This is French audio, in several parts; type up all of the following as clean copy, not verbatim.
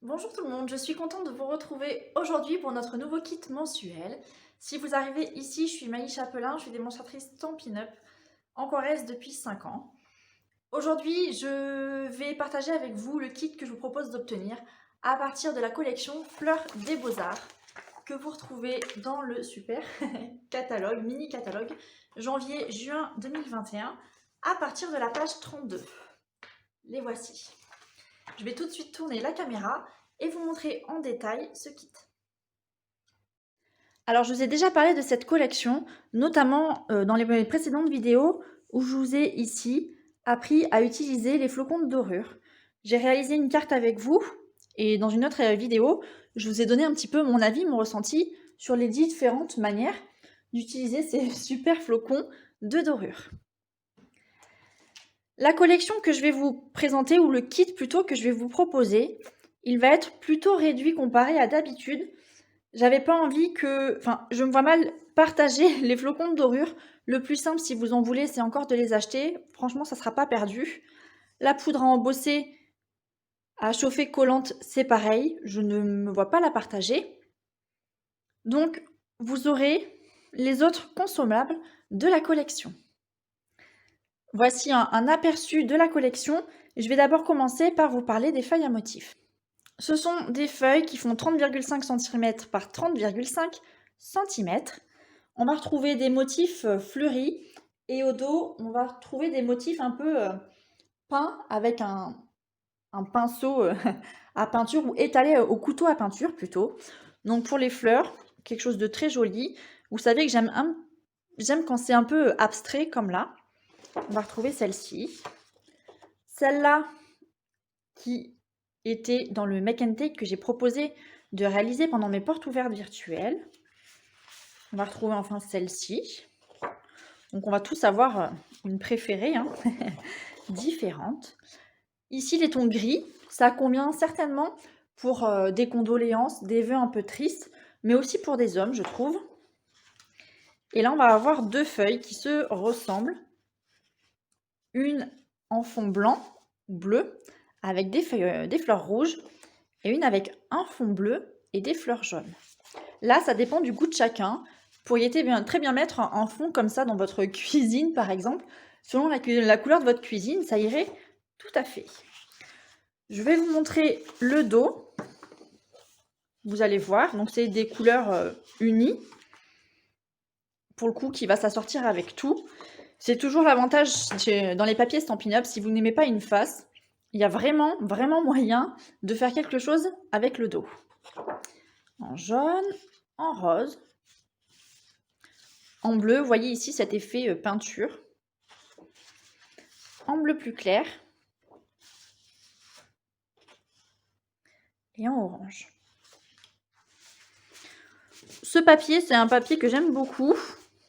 Bonjour tout le monde, je suis contente de vous retrouver aujourd'hui pour notre nouveau kit mensuel. Si vous arrivez ici, je suis Maï Chapelain, je suis démonstratrice Stampin' Up en Corrèze depuis 5 ans. Aujourd'hui, je vais partager avec vous le kit que je vous propose d'obtenir à partir de la collection Fleurs des Beaux-Arts que vous retrouvez dans le super catalogue, mini catalogue janvier-juin 2021 à partir de la page 32. Les voici. Je vais tout de suite tourner la caméra et vous montrer en détail ce kit. Alors, je vous ai déjà parlé de cette collection, notamment dans les précédentes vidéos où je vous ai ici appris à utiliser les flocons de dorure. J'ai réalisé une carte avec vous et dans une autre vidéo, je vous ai donné un petit peu mon avis, mon ressenti sur les différentes manières d'utiliser ces super flocons de dorure. La collection que je vais vous présenter, ou le kit plutôt que je vais vous proposer, il va être plutôt réduit comparé à d'habitude. J'avais pas envie que... Enfin, je me vois mal partager les flocons de dorure. Le plus simple, si vous en voulez, c'est encore de les acheter. Franchement, ça sera pas perdu. La poudre à embosser, à chauffer collante, c'est pareil. Je ne me vois pas la partager. Donc, vous aurez les autres consommables de la collection. Voici un aperçu de la collection. Je vais d'abord commencer par vous parler des feuilles à motifs. Ce sont des feuilles qui font 30,5 cm par 30,5 cm. On va retrouver des motifs fleuris et au dos, on va retrouver des motifs un peu peints avec un pinceau à peinture ou étalé au couteau à peinture plutôt. Donc pour les fleurs, quelque chose de très joli. Vous savez que j'aime quand c'est un peu abstrait comme là. On va retrouver celle-ci. Celle-là qui était dans le Make and Take que j'ai proposé de réaliser pendant mes portes ouvertes virtuelles. On va retrouver enfin celle-ci. Donc on va tous avoir une préférée, hein, différente. Ici les tons gris, ça convient certainement pour des condoléances, des vœux un peu tristes, mais aussi pour des hommes, je trouve. Et là on va avoir deux feuilles qui se ressemblent. Une en fond blanc ou bleu avec des fleurs rouges et une avec un fond bleu et des fleurs jaunes. Là, ça dépend du goût de chacun. Vous pourriez très bien mettre un fond comme ça dans votre cuisine, par exemple. Selon la couleur de votre cuisine, ça irait tout à fait. Je vais vous montrer le dos. Vous allez voir, donc c'est des couleurs unies. Pour le coup, qui va s'assortir avec tout. C'est toujours l'avantage dans les papiers Stampin' Up, si vous n'aimez pas une face, il y a vraiment, vraiment moyen de faire quelque chose avec le dos. En jaune, en rose, en bleu, vous voyez ici cet effet peinture. En bleu plus clair. Et en orange. Ce papier, c'est un papier que j'aime beaucoup.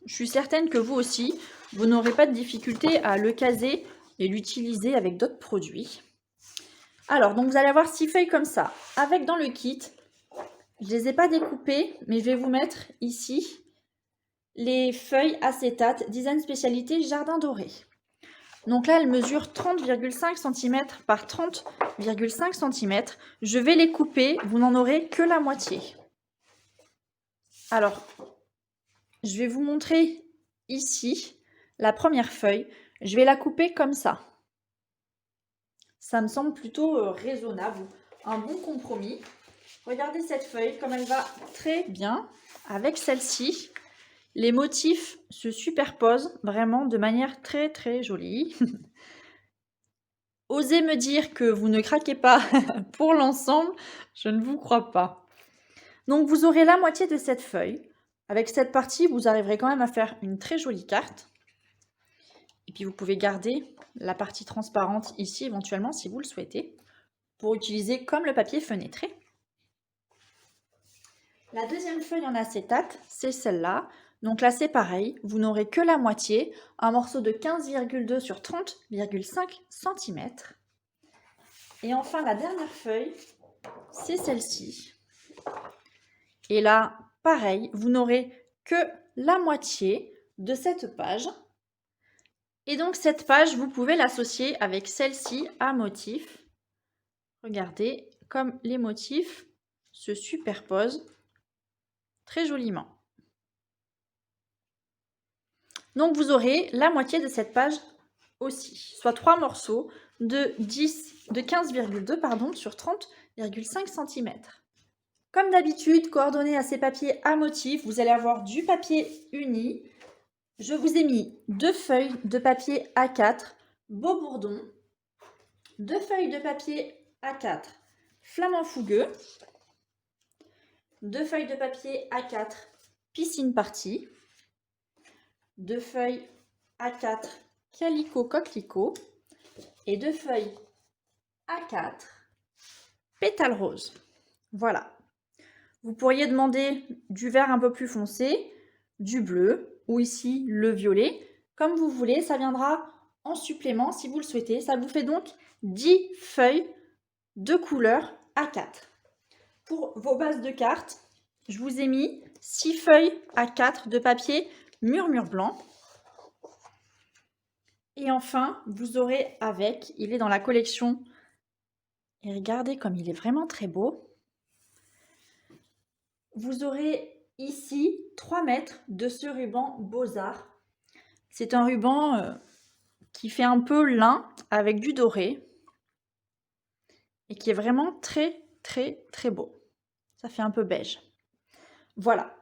Je suis certaine que vous aussi, vous n'aurez pas de difficulté à le caser et l'utiliser avec d'autres produits. Alors, donc vous allez avoir 6 feuilles comme ça, avec dans le kit, je ne les ai pas découpées, mais je vais vous mettre ici les feuilles acétate, design spécialité jardin doré. Donc là, elles mesurent 30,5 cm par 30,5 cm. Je vais les couper, vous n'en aurez que la moitié. Alors, je vais vous montrer ici la première feuille. Je vais la couper comme ça. Ça me semble plutôt raisonnable, un bon compromis. Regardez cette feuille, comme elle va très bien avec celle-ci. Les motifs se superposent vraiment de manière très très jolie. Osez me dire que vous ne craquez pas pour l'ensemble, je ne vous crois pas. Donc vous aurez la moitié de cette feuille. Avec cette partie, vous arriverez quand même à faire une très jolie carte. Et puis vous pouvez garder la partie transparente ici éventuellement si vous le souhaitez, pour utiliser comme le papier fenêtré. La deuxième feuille en acétate, c'est celle-là. Donc là, c'est pareil, vous n'aurez que la moitié, un morceau de 15,2 sur 30,5 cm. Et enfin, la dernière feuille, c'est celle-ci. Et là, pareil, vous n'aurez que la moitié de cette page. Et donc, cette page, vous pouvez l'associer avec celle-ci à motif. Regardez, comme les motifs se superposent très joliment. Donc vous aurez la moitié de cette page aussi, soit 3 morceaux de 15,2 sur 30,5 cm. Comme d'habitude, coordonnées à ces papiers à motifs, vous allez avoir du papier uni. Je vous ai mis 2 feuilles de papier A4 Beau Bourdon, 2 feuilles de papier A4 Flamand Fougueux, 2 feuilles de papier A4 Piscine Party, 2 feuilles A4 Calico Coquelicot et 2 feuilles A4 Pétale Rose. Voilà. Vous pourriez demander du vert un peu plus foncé, du bleu ou ici le violet. Comme vous voulez, ça viendra en supplément si vous le souhaitez. Ça vous fait donc 10 feuilles de couleur A4. Pour vos bases de cartes, je vous ai mis 6 feuilles A4 de papier murmure blanc. Et enfin, vous aurez avec, il est dans la collection, et regardez comme il est vraiment très beau, vous aurez ici 3 mètres de ce ruban Beaux-Arts. C'est un ruban qui fait un peu lin avec du doré et qui est vraiment très très très beau. Ça fait un peu beige. Voilà.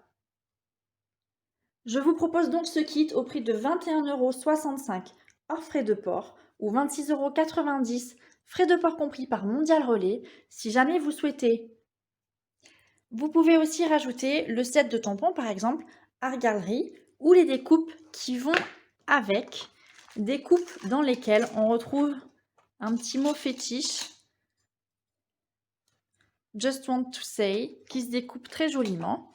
Je vous propose donc ce kit au prix de 21,65 € hors frais de port ou 26,90 € frais de port compris par Mondial Relais. Si jamais vous souhaitez, vous pouvez aussi rajouter le set de tampons par exemple Art Gallery ou les découpes qui vont avec, découpes dans lesquelles on retrouve un petit mot fétiche, Just Want to Say, qui se découpe très joliment.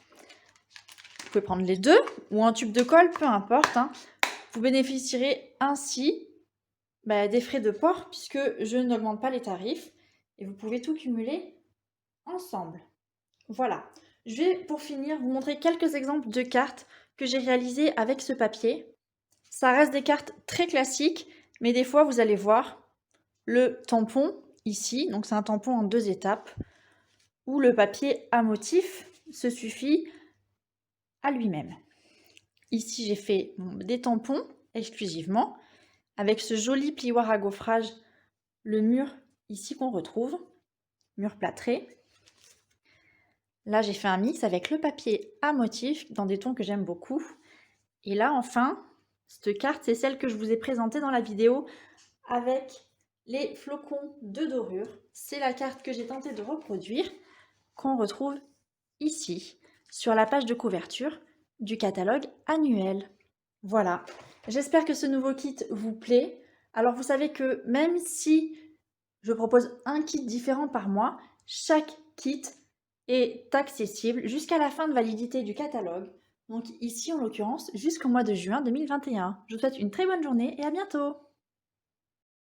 Vous pouvez prendre les deux ou un tube de colle, peu importe. Vous bénéficierez ainsi des frais de port puisque je n'augmente pas les tarifs et vous pouvez tout cumuler ensemble. Voilà. Je vais pour finir vous montrer quelques exemples de cartes que j'ai réalisées avec ce papier. Ça reste des cartes très classiques, mais des fois vous allez voir le tampon ici, donc c'est un tampon en 2 étapes, où le papier à motif se suffit à lui-même. Ici, j'ai fait des tampons exclusivement, avec ce joli plioir à gaufrage, le mur ici qu'on retrouve, mur plâtré. Là, j'ai fait un mix avec le papier à motif dans des tons que j'aime beaucoup. Et là, enfin, cette carte, c'est celle que je vous ai présentée dans la vidéo avec les flocons de dorure. C'est la carte que j'ai tenté de reproduire, qu'on retrouve ici, sur la page de couverture du catalogue annuel. Voilà, j'espère que ce nouveau kit vous plaît. Alors vous savez que même si je propose un kit différent par mois, chaque kit est accessible jusqu'à la fin de validité du catalogue. Donc ici en l'occurrence jusqu'au mois de juin 2021. Je vous souhaite une très bonne journée et à bientôt.